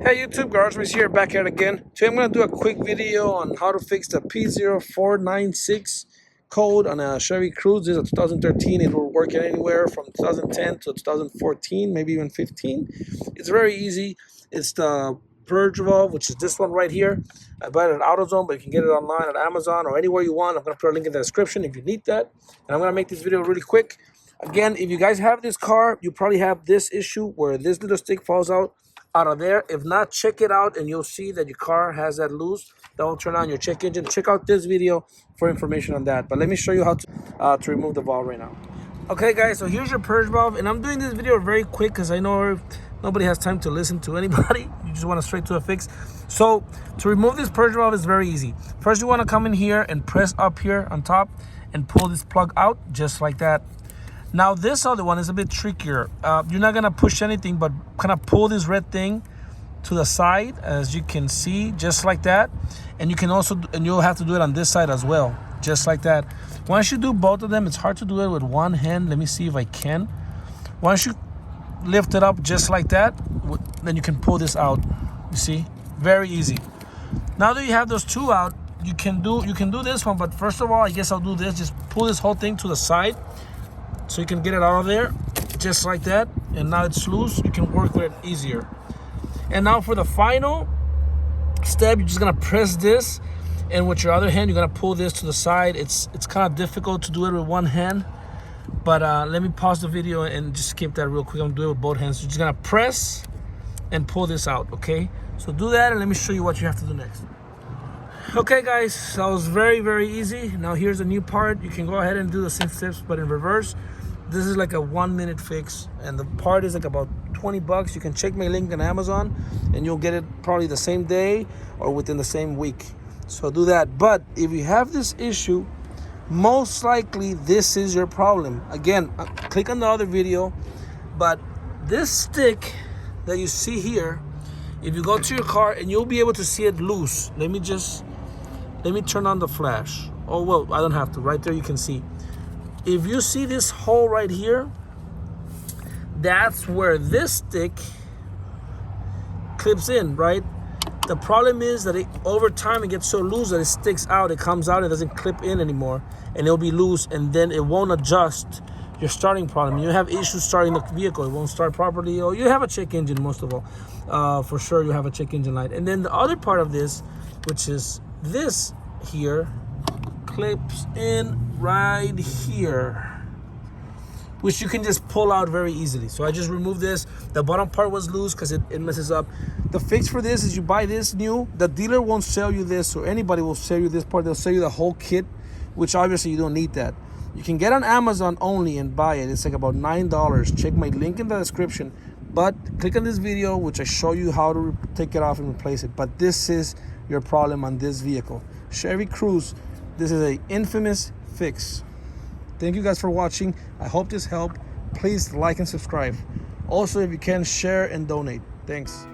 Hey YouTube, GarageMace here, back at it again. Today I'm going to do a quick video on how to fix the p0496 code on a Chevy Cruze. This is a 2013. It will work anywhere from 2010 to 2014, maybe even 15. It's very easy. It's the purge valve, which is this one right here. I bought it at AutoZone, but you can get it online at Amazon or anywhere you want. I'm going to put a link in the description if you need that. And I'm going to make this video really quick. Again, if you guys have this car, you probably have this issue where this little stick falls out of there. If not, check it out and you'll see that your car has that loose. That will turn on your check engine. Check out this video for information on that. But let me show you how to remove the valve right now. Okay guys, so here's your purge valve, and I'm doing this video very quick because I know nobody has time to listen to anybody. You just want to straight to a fix. So to remove this purge valve is very easy. First, you want to come in here and press up here on top and pull this plug out just like that. Now this other one is a bit trickier. You're not gonna push anything, but kind of pull this red thing to the side, as you can see, just like that. And you can also, and you'll have to do it on this side as well, just like that. Once you do both of them, it's hard to do it with one hand. Let me see if I can. Once you lift it up just like that, then you can pull this out. You see, very easy. Now that you have those two out, you can do this one. But first of all, I guess I'll do this. Just pull this whole thing to the side, so you can get it out of there, just like that. And now it's loose, you can work with it easier. And now for the final step, you're just gonna press this, and with your other hand, you're gonna pull this to the side. It's kind of difficult to do it with one hand, but let me pause the video and just skip that real quick. I'm gonna do it with both hands. You're just gonna press and pull this out, okay? So do that, and let me show you what you have to do next. Okay guys, that was very, very easy. Now here's a new part. You can go ahead and do the same steps, but in reverse. This is like a 1-minute fix, and the part is like about 20 bucks. You can check my link on Amazon and you'll get it probably the same day or within the same week. So do that. But if you have this issue, most likely this is your problem. Again, click on the other video, but this stick that you see here, if you go to your car, and you'll be able to see it loose. Let me turn on the flash. Oh, well, I don't have to. Right there you can see. If you see this hole right here, that's where this stick clips in, right? The problem is that over time it gets so loose that it sticks out, it comes out, it doesn't clip in anymore, and it'll be loose, and then it won't adjust your starting problem. You have issues starting the vehicle, it won't start properly, or you have a check engine most of all. For sure you have a check engine light. And then the other part of this, which is this here, clips in right here, which you can just pull out very easily. So I just removed this. The bottom part was loose because it messes up. The fix for this is you buy this new. The dealer won't sell you this, or anybody will sell you this part. They'll sell you the whole kit, which obviously you don't need that. You can get on Amazon only and buy it. It's like about $9. Check my link in the description. But click on this video, which I show you how to take it off and replace it. But this is your problem on this vehicle, Chevy Cruze. This is an infamous fix. Thank you guys for watching. I hope this helped. Please like and subscribe. Also, if you can, share and donate. Thanks.